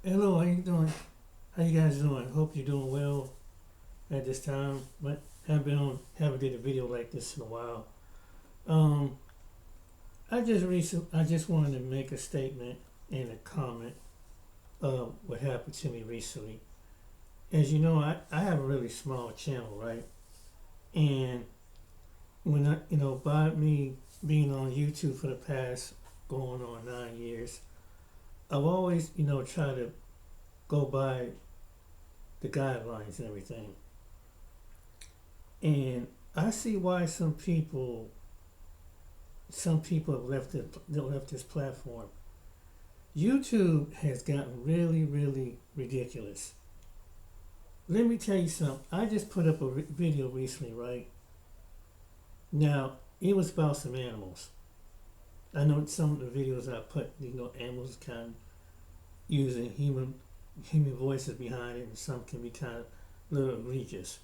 Hello, how you doing? How you guys doing? Hope you're doing well at this time. But haven't did a video like this in a while. Um, I just wanted to make a statement and a comment of what happened to me recently. As you know, I have a really small channel, right? And when by me being on YouTube for the past going on 9 years, I've always, tried to go by the guidelines and everything. And I see why some people have left this platform. YouTube has gotten really, really ridiculous. Let me tell you something. I just put up a video recently, right? Now, it was about some animals. I know some of the videos I put, animals kind of using human voices behind it, and some can be kind of a little egregious.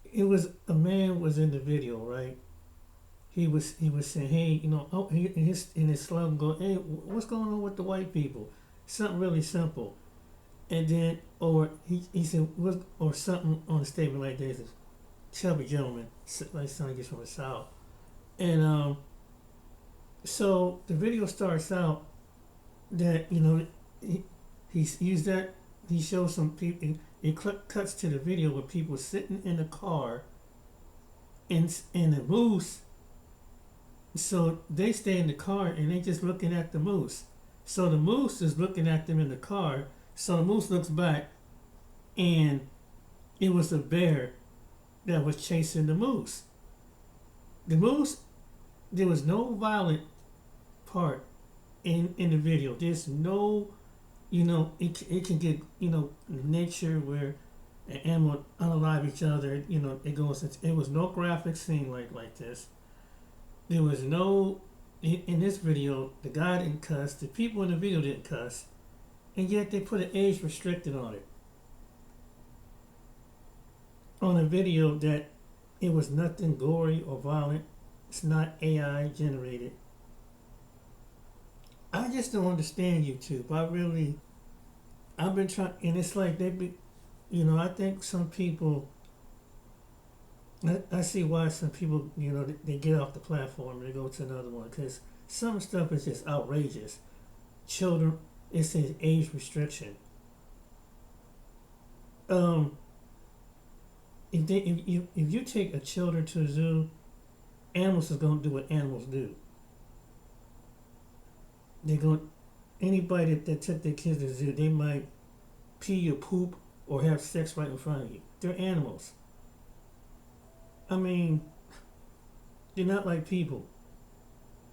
It was a man was in the video, right? He was saying, hey, in his slogan, go, hey, what's going on with the white people? Something really simple, and then he said, what, or something on a statement like this, chubby gentleman, like something gets from the south, and so the video starts out that he's used that he shows some people. It cuts to the video with people sitting in the car, and the moose. So they stay in the car and they just looking at the moose. So the moose is looking at them in the car. So the moose looks back, and it was a bear that was chasing the moose. The moose, there was no violent part in the video. There's no, it can get, nature where an animal unalive each other. It goes. It was no graphic scene like this. There was no, in this video, the guy didn't cuss, the people in the video didn't cuss, and yet they put an age restricted on it. On a video that it was nothing gory or violent, it's not AI generated. I just don't understand YouTube. I've been trying, and it's like I think some people, I see why some people, they get off the platform and they go to another one because some stuff is just outrageous. Children, it says age restriction. Um, if you take a children to a zoo, animals is gonna do what animals do. They're going anybody that took their kids to the zoo, they might pee or poop or have sex right in front of you. They're animals. I mean, they're not like people.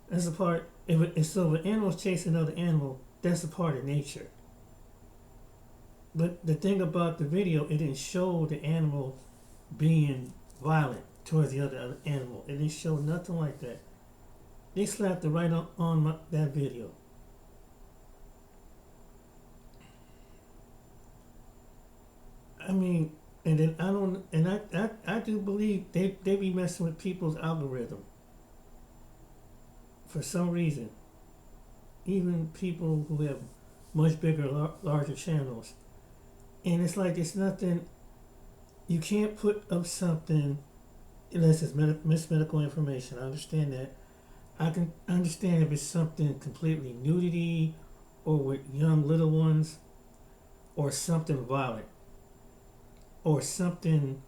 That's a part. So if an animal's chasing another animal, that's a part of nature. But the thing about the video, it didn't show the animal being violent towards the other animal. It didn't show nothing like that. They slapped it right on that video. I mean, and then I don't, and I do believe they be messing with people's algorithm for some reason. Even people who have much bigger, larger channels, and it's like it's nothing. You can't put up something unless it's mismedical information. I understand that. I can understand if it's something completely nudity, or with young little ones, or something violent, or something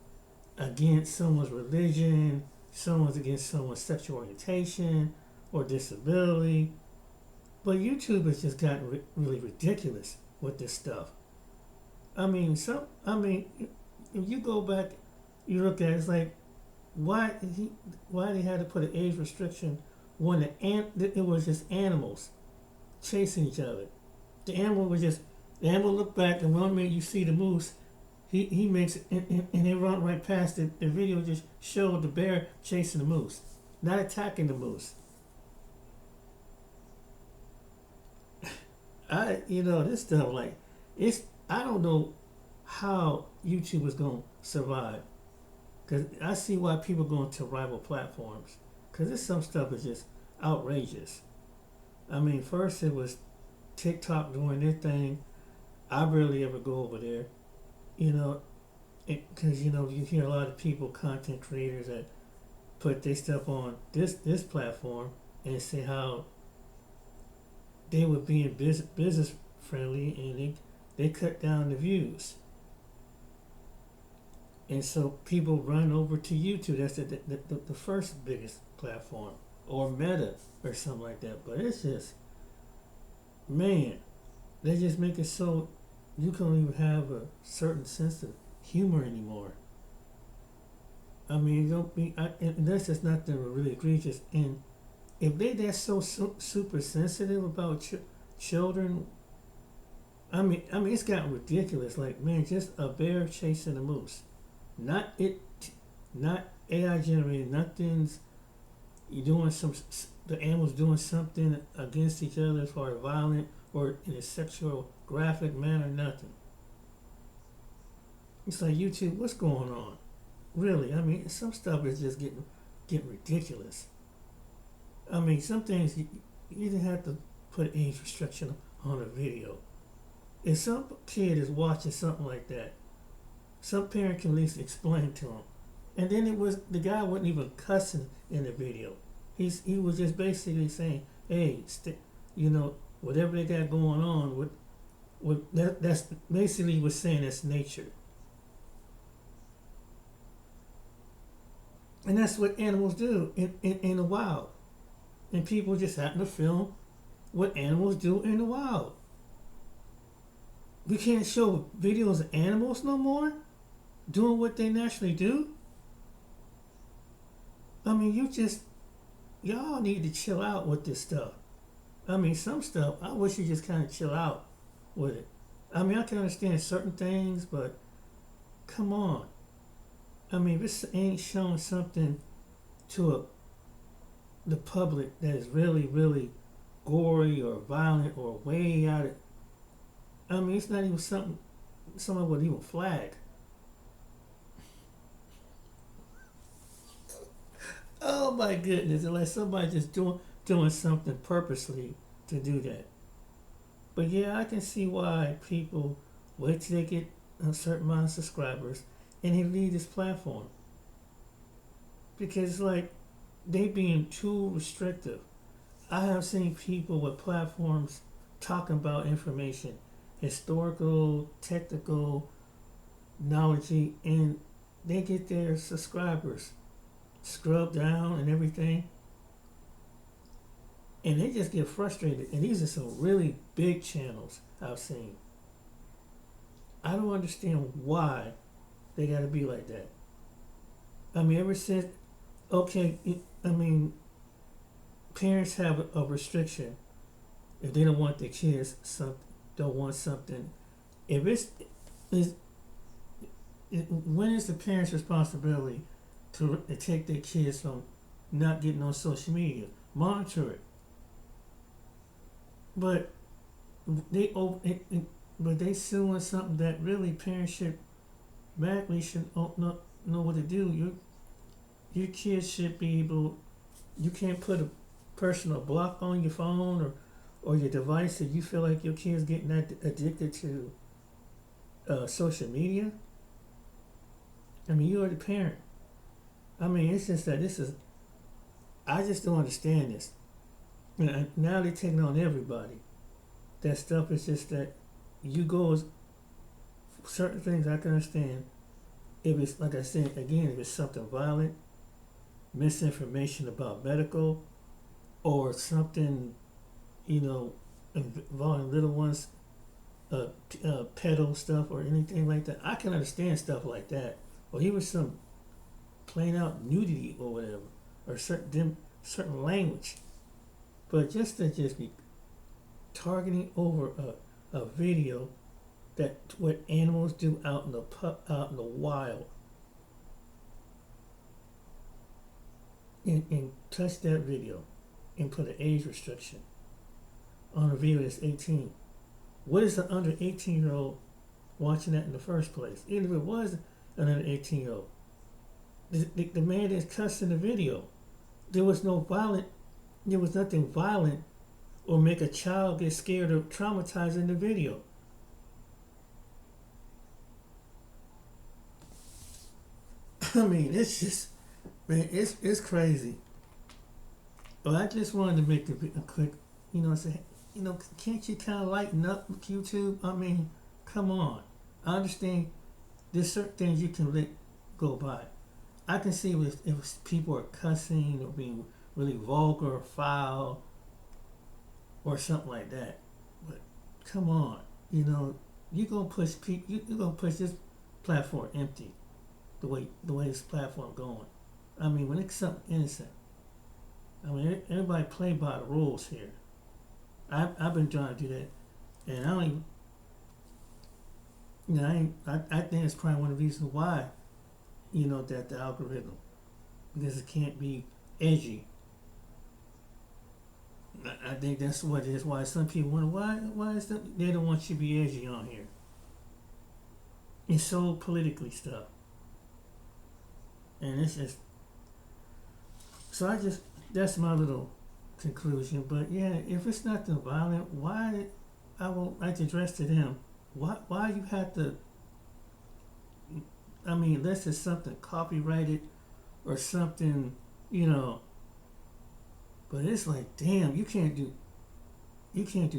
against someone's religion, someone's against someone's sexual orientation or disability. But YouTube has just gotten really ridiculous with this stuff. I mean, if you go back, you look at it, it's like, why they had to put an age restriction when it was just animals chasing each other. The animal looked back, and one minute you see the moose, he makes it, and they run right past it. The video just showed the bear chasing the moose, not attacking the moose. This stuff, like, I don't know how YouTube is gonna survive, because I see why people go into rival platforms, because this some stuff is just outrageous. I mean, first it was TikTok doing their thing. I barely ever go over there, you know, because you know you hear a lot of people, content creators, that put their stuff on this platform and say how they were being business friendly and they cut down the views. And so people run over to YouTube. That's the first biggest platform, or Meta or something like that. But it's just, man, they just make it so you can't even have a certain sense of humor anymore. I mean, don't be. And that's just nothing really egregious. And if they that so super sensitive about children, I mean, it's gotten ridiculous. Like, man, just a bear chasing a moose, not it, not AI generated. Nothing's you doing some. The animals doing something against each other as far as violent or in a sexual graphic manner. Nothing. It's like YouTube. What's going on? Really? I mean, some stuff is just getting ridiculous. I mean, some things you didn't have to put age restriction on a video. If some kid is watching something like that, some parent can at least explain to him. And then the guy wasn't even cussing in the video. He was just basically saying, hey, you know, whatever they got going on, that's basically he was saying that's nature. And that's what animals do in the wild. And people just happen to film what animals do in the wild. We can't show videos of animals no more doing what they naturally do. I mean, y'all need to chill out with this stuff. I mean, some stuff, I wish you just kind of chill out with it. I mean, I can understand certain things, but come on. I mean, if this ain't showing something to the public that is really, really gory or violent or way out of, I mean, it's not even something someone would even flag. Oh my goodness, unless somebody just doing something purposely to do that. But yeah, I can see why people wait till they get a certain amount of subscribers and they leave this platform. Because like they being too restrictive. I have seen people with platforms talking about information, historical, technical, knowledge, and they get their subscribers scrubbed down and everything, and they just get frustrated. And these are some really big channels I've seen. I don't understand why they got to be like that. I mean, ever since, okay, I mean, parents have a restriction if they don't want their kids don't want something. If when is the parents' responsibility to take their kids from not getting on social media? Monitor it. But they suing something that really parents should know what to do. Your kids should be able. You can't put a personal block on your phone or your device if you feel like your kid's getting that addicted to social media. I mean, you're the parent. I mean, it's just that I just don't understand this. And now they're taking on everybody. That stuff is just that you go as certain things I can understand. If it's, like I said, again, if it's something violent, misinformation about medical, or something, you know, involving little ones, pedo stuff or anything like that, I can understand stuff like that. Or even some plain out nudity or whatever, or certain language. But just to be targeting over a video that what animals do out in the wild, and touch that video and put an age restriction on a video that's 18. What is an under 18-year-old watching that in the first place? Even if it was an under 18-year-old, the man is cussing the video. There was nothing violent or make a child get scared or traumatized in the video. I mean, it's just, man, it's crazy. But I just wanted to make a quick, say, can't you kind of lighten up YouTube? I mean, come on. I understand there's certain things you can let go by. I can see if people are cussing or being really vulgar or foul or something like that. But come on, you're gonna push people. You're gonna push this platform empty. The way this platform going. I mean, when it's something innocent. I mean, everybody play by the rules here. I've been trying to do that, and I don't even. I think it's probably one of the reasons why, that the algorithm, because it can't be edgy. I think that's what it is. Why some people wonder why is that they don't want you to be edgy on here. It's so politically stuff, and it's just. So that's my little conclusion. But yeah, if it's nothing violent, why I will like to address to them. Why you have to? I mean, unless it's something copyrighted or something, But it's like, damn, you can't do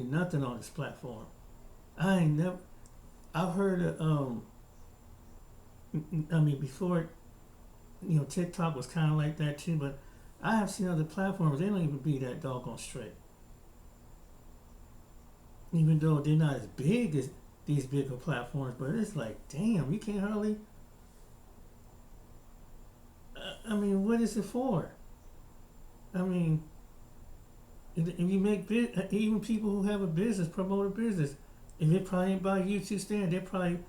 nothing on this platform. I've heard of before, TikTok was kind of like that too, but I have seen other platforms, they don't even be that doggone straight. Even though they're not as big as these bigger platforms, but it's like, damn, you can't hardly. What is it for? If you make even people who have a business, promote a business, if it probably ain't by YouTube stand, they probably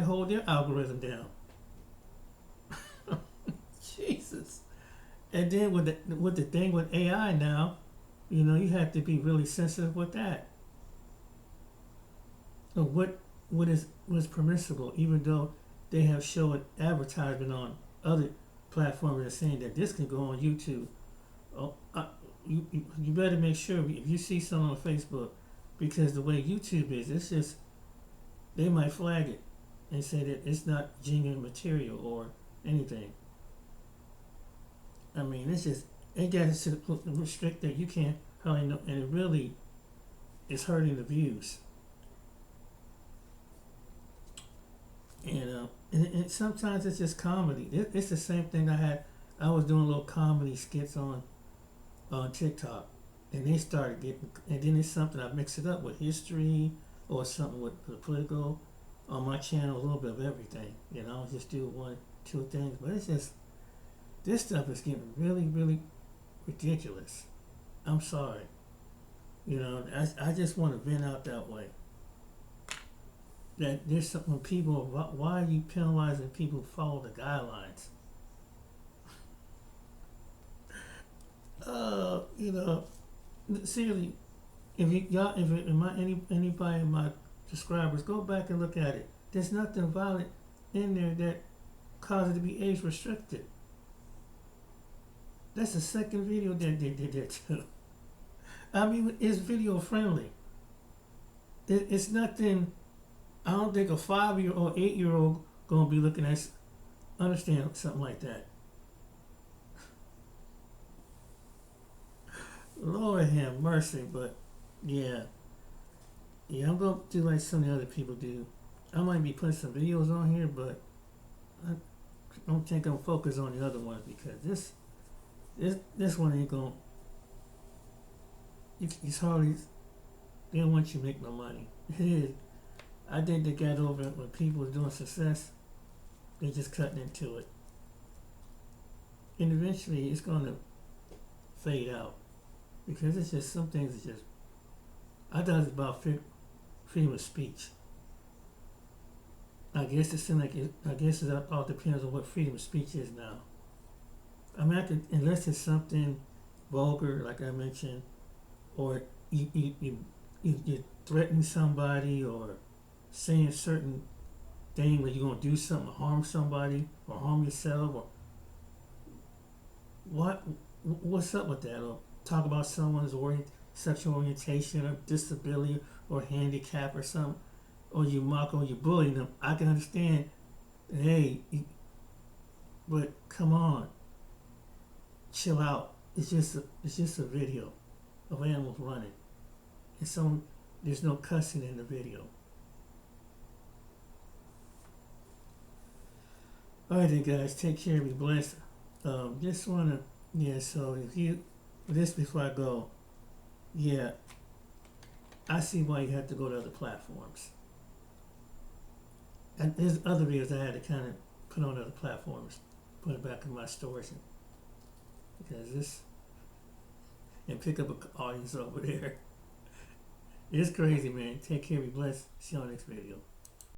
hold their algorithm down. Jesus. And then with the thing with AI now, you have to be really sensitive with that. So what's permissible, even though they have showed advertisement on other platforms that are saying that this can go on YouTube. Oh, you better make sure if you see something on Facebook, because the way YouTube is, it's just they might flag it and say that it's not genuine material or anything. It's just it gets to restrict that you can't hardly know, and it really is hurting the views. And sometimes it's just comedy. It's the same thing I was doing little comedy skits on TikTok, and they started getting, and then it's something I mix it up with history or something with the political on my channel, a little bit of everything. I'll just do 1-2 things, but it's just this stuff is getting really, really ridiculous. I'm sorry. I just want to vent out that way. That there's something people, why are you penalizing people who follow the guidelines? Seriously, anybody in my subscribers, go back and look at it. There's nothing violent in there that causes it to be age restricted. That's the second video that they did that too. It's video friendly. It's nothing. I don't think a 5-year-old, 8-year-old gonna be looking at, understand something like that. Lord have mercy, but yeah, I'm gonna do like some of the other people do. I might be putting some videos on here, but I don't think I'm focused on the other ones because this one ain't gonna. It's hardly. They don't want you to make no money. It is. I think they got over it when people are doing success. They just cutting into it, and eventually it's gonna fade out because it's just some things. It's just. I thought it's about freedom of speech. I guess it seems like it. I guess it all depends on what freedom of speech is now. Unless it's something vulgar, like I mentioned, or you're threatening somebody or saying certain thing where you're gonna do something to harm somebody or harm yourself, or what's up with that? Or talk about someone's sexual orientation or disability or handicap or something, or you mock or you bully them, I can understand. Hey, but come on, chill out. It's just a video of animals running, and so there's no cussing in the video. All right, then, guys, take care. Be blessed. Just wanna, yeah. So if you, this before I go, yeah, I see why you have to go to other platforms. And there's other videos I had to kind of put on other platforms, put it back in my storage, because this and pick up an audience over there. It's crazy, man. Take care. Be blessed. See you on the next video.